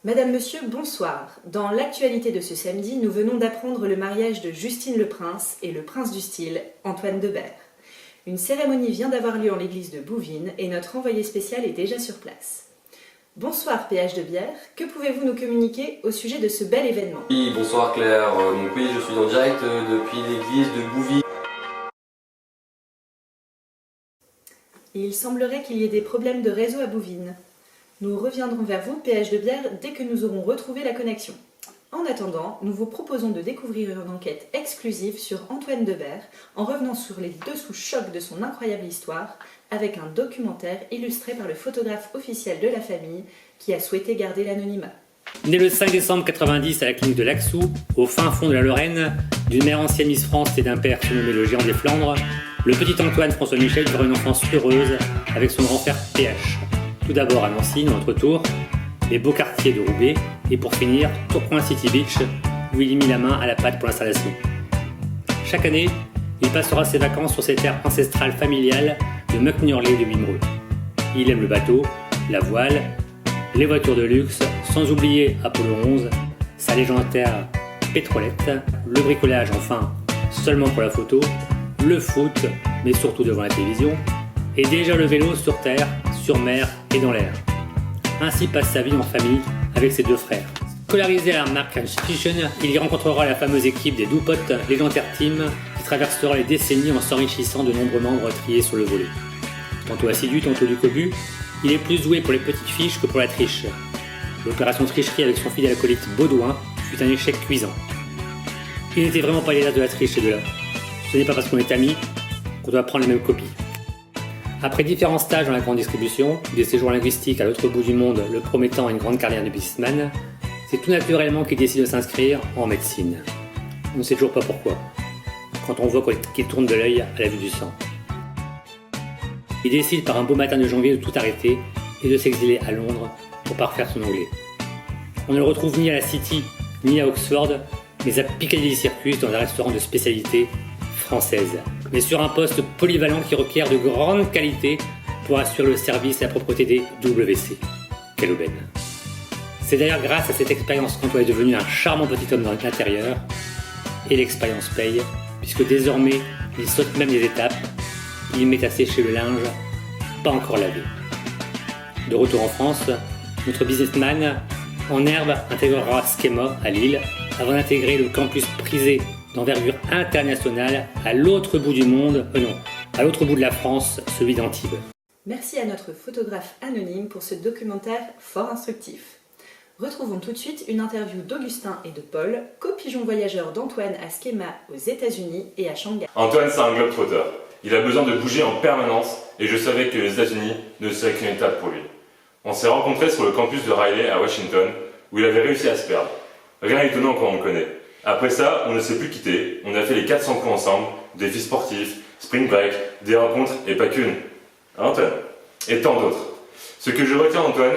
Madame, Monsieur, bonsoir. Dans l'actualité de ce samedi, nous venons d'apprendre le mariage de Justine Le Prince et le prince du style, Antoine Debert. Une cérémonie vient d'avoir lieu en l'église de Bouvines et notre envoyé spécial est déjà sur place. Bonsoir PH de Bière, que pouvez-vous nous communiquer au sujet de ce bel événement? Oui, bonsoir Claire, donc oui, je suis en direct depuis l'église de Bouvines. Il semblerait qu'il y ait des problèmes de réseau à Bouvines. Nous reviendrons vers vous, PH de Bière, dès que nous aurons retrouvé la connexion. En attendant, nous vous proposons de découvrir une enquête exclusive sur Antoine Debert en revenant sur les dessous chocs de son incroyable histoire avec un documentaire illustré par le photographe officiel de la famille qui a souhaité garder l'anonymat. Né le 5 décembre 90 à la clinique de Laxou, au fin fond de la Lorraine, d'une mère ancienne Miss France et d'un père surnommé le géant des Flandres, le petit Antoine François Michel vivra une enfance heureuse avec son grand frère PH. Tout d'abord à Nancy, dans notre tour, les beaux quartiers de Roubaix, et pour finir, Tourcoing City Beach, où il y mit la main à la pâte pour l'installation. Chaque année, il passera ses vacances sur ces terres ancestrales familiales de Mucknurley de Wimereux. Il aime le bateau, la voile, les voitures de luxe, sans oublier Apollo 11, sa légendaire pétrolette, le bricolage enfin, seulement pour la photo, le foot, mais surtout devant la télévision, et déjà le vélo sur terre, sur mer et dans l'air. Ainsi passe sa vie en famille avec ses deux frères. Scolarisé à la Mark Institution, il y rencontrera la fameuse équipe des Dupont Légendaire Team qui traversera les décennies en s'enrichissant de nombreux membres triés sur le volet. Tantôt assidu, tantôt du cobu, il est plus doué pour les petites fiches que pour la triche. L'opération tricherie avec son fidèle acolyte Baudouin fut un échec cuisant. Il n'était vraiment pas l'élève de la triche et de là. Ce n'est pas parce qu'on est amis qu'on doit prendre les mêmes copies. Après différents stages dans la grande distribution, des séjours linguistiques à l'autre bout du monde le promettant une grande carrière de businessman, c'est tout naturellement qu'il décide de s'inscrire en médecine. On ne sait toujours pas pourquoi, quand on voit qu'il tourne de l'œil à la vue du sang. Il décide par un beau matin de janvier de tout arrêter et de s'exiler à Londres pour parfaire son anglais. On ne le retrouve ni à la City ni à Oxford, mais à Piccadilly Circus dans un restaurant de spécialité française, mais sur un poste polyvalent qui requiert de grandes qualités pour assurer le service et la propreté des WC. Quelle aubaine! C'est d'ailleurs grâce à cette expérience qu'Antoine est devenu un charmant petit homme dans l'intérieur, et l'expérience paye, puisque désormais il saute même des étapes, il met à sécher le linge, pas encore lavé. De retour en France, notre businessman en herbe intégrera Schema à Lille, avant d'intégrer le campus prisé d'envergure internationale à l'autre bout du monde, à l'autre bout de la France, celui d'Antibes. Merci à notre photographe anonyme pour ce documentaire fort instructif. Retrouvons tout de suite une interview d'Augustin et de Paul, co-pigeons voyageurs d'Antoine à Schema aux États-Unis et à Shanghai. Antoine, c'est un globe-trotter. Il a besoin de bouger en permanence et je savais que les États-Unis ne seraient qu'une étape pour lui. On s'est rencontrés sur le campus de Riley à Washington, où il avait réussi à se perdre. Rien d'étonnant quand on le connaît. Après ça, on ne s'est plus quitté, on a fait les 400 coups ensemble, défis sportifs, spring break, des rencontres et pas qu'une. Antoine. Et tant d'autres. Ce que je retiens d'Antoine,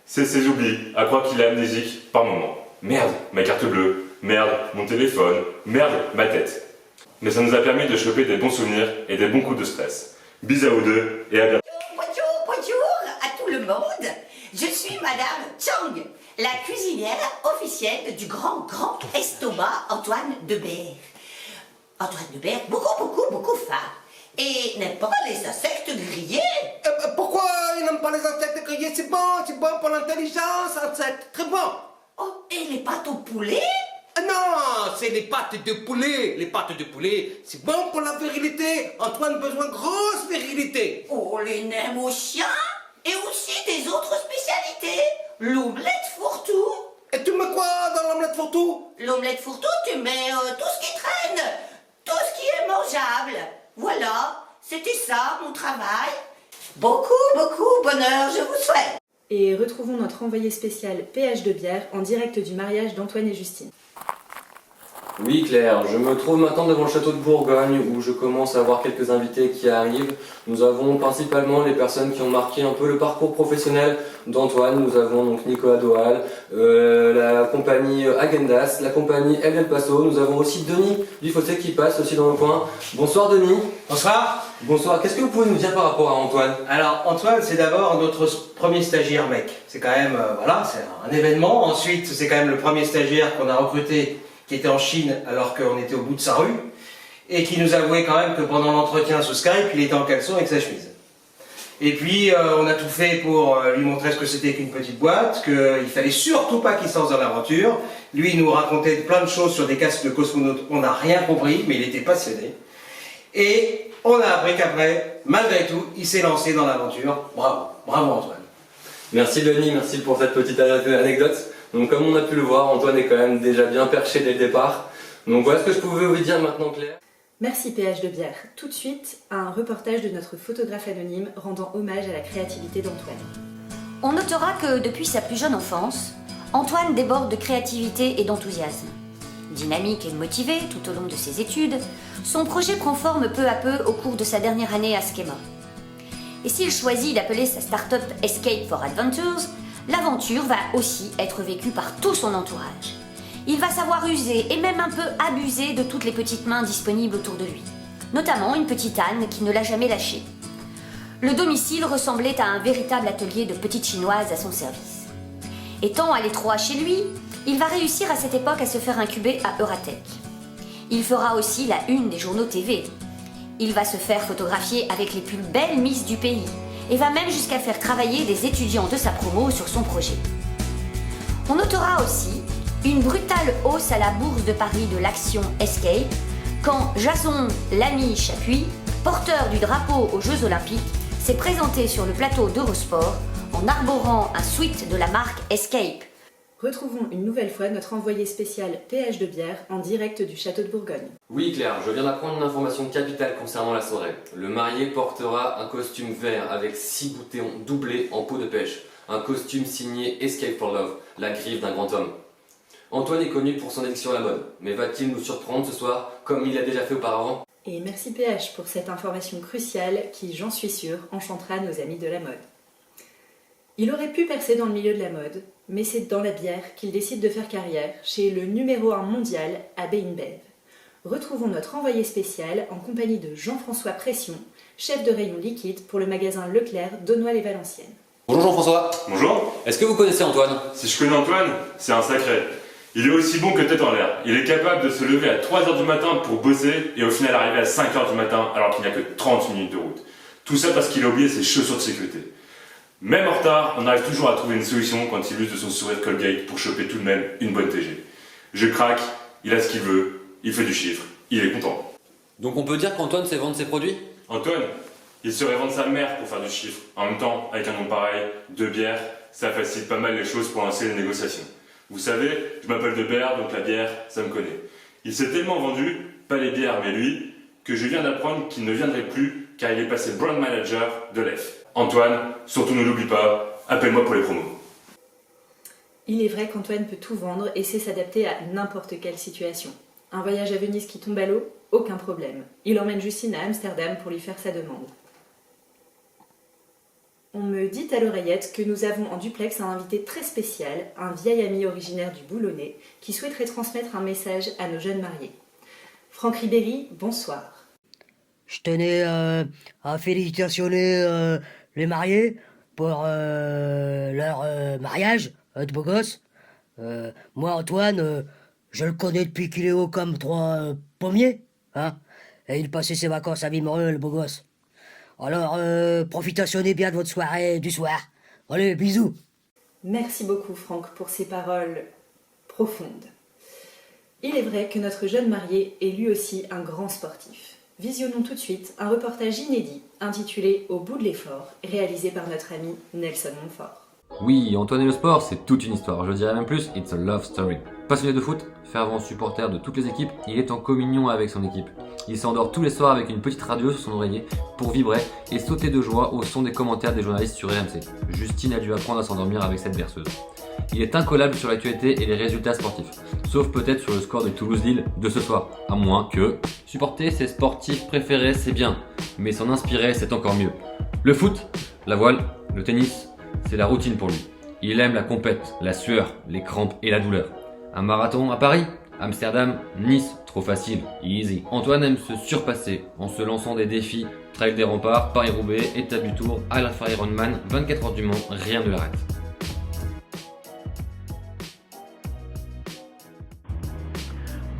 c'est ses oublis, à croire qu'il est amnésique par moment. Merde, ma carte bleue, merde, mon téléphone, merde, ma tête. Mais ça nous a permis de choper des bons souvenirs et des bons coups de stress. Bisous à vous deux et à bientôt. Bonjour à tout le monde. Je suis Madame Chang, la cuisinière officielle du grand estomac Antoine Debert. Antoine Debert, beaucoup faim. Et n'aime pas les insectes grillés. Pourquoi il n'aime pas les insectes grillés? C'est bon pour l'intelligence, insectes, très bon. Oh, et les pâtes au poulet? Non, c'est les pâtes de poulet. Les pâtes de poulet, c'est bon pour la virilité. Antoine a besoin de grosse virilité. Oh, les nems aux chiens? Et aussi des autres spécialités. L'omelette fourre-tout. Et tu mets quoi dans l'omelette fourre-tout? L'omelette fourre-tout, tu mets tout ce qui traîne. Tout ce qui est mangeable. Voilà, c'était ça mon travail. Beaucoup bonheur, je vous souhaite. Et retrouvons notre envoyé spécial PH de Bière en direct du mariage d'Antoine et Justine. Oui Claire, je me trouve maintenant devant le château de Bourgogne où je commence à voir quelques invités qui arrivent. Nous avons principalement les personnes qui ont marqué un peu le parcours professionnel d'Antoine. Nous avons donc Nicolas Doal, la compagnie Agendas, la compagnie El Del Paso. Nous avons aussi Denis Dufossé qui passe aussi dans le coin. Bonsoir Denis. Bonsoir. Bonsoir, qu'est-ce que vous pouvez nous dire par rapport à Antoine? Alors Antoine, c'est d'abord notre premier stagiaire mec. C'est quand même, voilà, c'est un événement. Ensuite, c'est quand même le premier stagiaire qu'on a recruté qui était en Chine alors qu'on était au bout de sa rue et qui nous avouait quand même que pendant l'entretien sous Skype, il était en caleçon avec sa chemise. Et puis, on a tout fait pour lui montrer ce que c'était qu'une petite boîte, qu'il fallait surtout pas qu'il se lance dans l'aventure. Lui, il nous racontait plein de choses sur des casques de cosmonautes. On n'a rien compris, mais il était passionné. Et on a appris qu'après, malgré tout, il s'est lancé dans l'aventure. Bravo, bravo Antoine. Merci Denis, merci pour cette petite anecdote. Donc comme on a pu le voir, Antoine est quand même déjà bien perché dès le départ. Donc voilà ce que je pouvais vous dire maintenant Claire. Merci PH de Bière. Tout de suite, un reportage de notre photographe anonyme rendant hommage à la créativité d'Antoine. On notera que depuis sa plus jeune enfance, Antoine déborde de créativité et d'enthousiasme. Dynamique et motivé tout au long de ses études, son projet prend forme peu à peu au cours de sa dernière année à Schema. Et s'il choisit d'appeler sa start-up Escape for Adventures, l'aventure va aussi être vécue par tout son entourage. Il va savoir user et même un peu abuser de toutes les petites mains disponibles autour de lui, notamment une petite Anne qui ne l'a jamais lâché. Le domicile ressemblait à un véritable atelier de petites chinoises à son service. Étant à l'étroit chez lui, il va réussir à cette époque à se faire incuber à Euratech. Il fera aussi la une des journaux TV. Il va se faire photographier avec les plus belles Miss du pays et va même jusqu'à faire travailler des étudiants de sa promo sur son projet. On notera aussi une brutale hausse à la bourse de Paris de l'action Escape quand Jason Lamy Chapuis, porteur du drapeau aux Jeux Olympiques, s'est présenté sur le plateau d'Eurosport en arborant un sweat de la marque Escape. Retrouvons une nouvelle fois notre envoyé spécial PH de Bière en direct du château de Bourgogne. Oui Claire, je viens d'apprendre une information capitale concernant la soirée. Le marié portera un costume vert avec 6 boutons doublés en peau de pêche. Un costume signé Escape for Love, la griffe d'un grand homme. Antoine est connu pour son addiction à la mode, mais va-t-il nous surprendre ce soir comme il l'a déjà fait auparavant? Et merci PH pour cette information cruciale qui, j'en suis sûre, enchantera nos amis de la mode. Il aurait pu percer dans le milieu de la mode, mais c'est dans la bière qu'il décide de faire carrière chez le numéro 1 mondial, AB InBev. Retrouvons notre envoyé spécial en compagnie de Jean-François Pression, chef de rayon liquide pour le magasin Leclerc d'Aulnoy-les-Valenciennes. Bonjour Jean-François. Bonjour. Est-ce que vous connaissez Antoine? Si je connais Antoine, c'est un sacré. Il est aussi bon que tête en l'air. Il est capable de se lever à 3h du matin pour bosser et au final arriver à 5h du matin alors qu'il n'y a que 30 minutes de route. Tout ça parce qu'il a oublié ses chaussures de sécurité. Même en retard, on arrive toujours à trouver une solution quand il use de son sourire Colgate pour choper tout de même une bonne TG. Je craque, il a ce qu'il veut, il fait du chiffre, il est content. Donc on peut dire qu'Antoine sait vendre ses produits? Antoine, il saurait vendre sa mère pour faire du chiffre. En même temps, avec un nom pareil, de bière, ça facilite pas mal les choses pour lancer les négociations. Vous savez, je m'appelle De Bière, donc la bière, ça me connaît. Il s'est tellement vendu, pas les bières mais lui, que je viens d'apprendre qu'il ne viendrait plus car il est passé brand manager de l'EF. Antoine, surtout ne l'oublie pas, appelle-moi pour les promos. Il est vrai qu'Antoine peut tout vendre et sait s'adapter à n'importe quelle situation. Un voyage à Venise qui tombe à l'eau, aucun problème. Il emmène Justine à Amsterdam pour lui faire sa demande. On me dit à l'oreillette que nous avons en duplex un invité très spécial, un vieil ami originaire du Boulonnais, qui souhaiterait transmettre un message à nos jeunes mariés. Franck Ribéry, bonsoir. Je tenais à féliciter les mariés pour leur mariage de beau gosse. Moi, Antoine, je le connais depuis qu'il est haut comme 3 pommiers, hein, et il passait ses vacances à Vimereux, le beau gosse. Alors, profitationnez bien de votre soirée du soir. Allez, bisous. Merci beaucoup Franck pour ces paroles profondes. Il est vrai que notre jeune marié est lui aussi un grand sportif. Visionnons tout de suite un reportage inédit intitulé Au bout de l'effort, réalisé par notre ami Nelson Montfort. Oui, Antoine et le sport, c'est toute une histoire. Je dirais même plus, it's a love story. Passionné de foot, fervent supporter de toutes les équipes, il est en communion avec son équipe. Il s'endort tous les soirs avec une petite radio sur son oreiller pour vibrer et sauter de joie au son des commentaires des journalistes sur RMC. Justine a dû apprendre à s'endormir avec cette berceuse. Il est incollable sur l'actualité et les résultats sportifs, sauf peut-être sur le score de Toulouse-Lille de ce soir, à moins que... Supporter ses sportifs préférés c'est bien, mais s'en inspirer c'est encore mieux. Le foot, la voile, le tennis, c'est la routine pour lui. Il aime la compète, la sueur, les crampes et la douleur. Un marathon à Paris, Amsterdam, Nice, trop facile, easy. Antoine aime se surpasser en se lançant des défis, Trail des Remparts, Paris-Roubaix, étape du Tour, Alpha Ironman, 24 heures du Mans, rien ne l'arrête.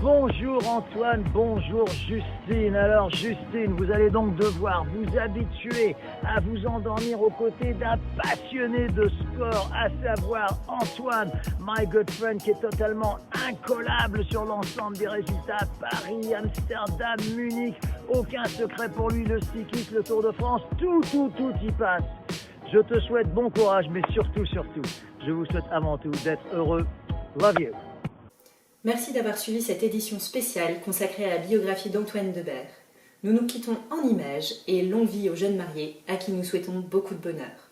Bonjour Antoine, bonjour Justine. Alors Justine, vous allez donc devoir vous habituer à vous endormir aux côtés d'un passionné de sport, à savoir Antoine, my good friend, qui est totalement incollable sur l'ensemble des résultats. Paris, Amsterdam, Munich, aucun secret pour lui, le cyclisme, le Tour de France, tout y passe. Je te souhaite bon courage, mais surtout, je vous souhaite avant tout d'être heureux. Love you. Merci d'avoir suivi cette édition spéciale consacrée à la biographie d'Antoine Debert. Nous nous quittons en images et longue vie aux jeunes mariés à qui nous souhaitons beaucoup de bonheur.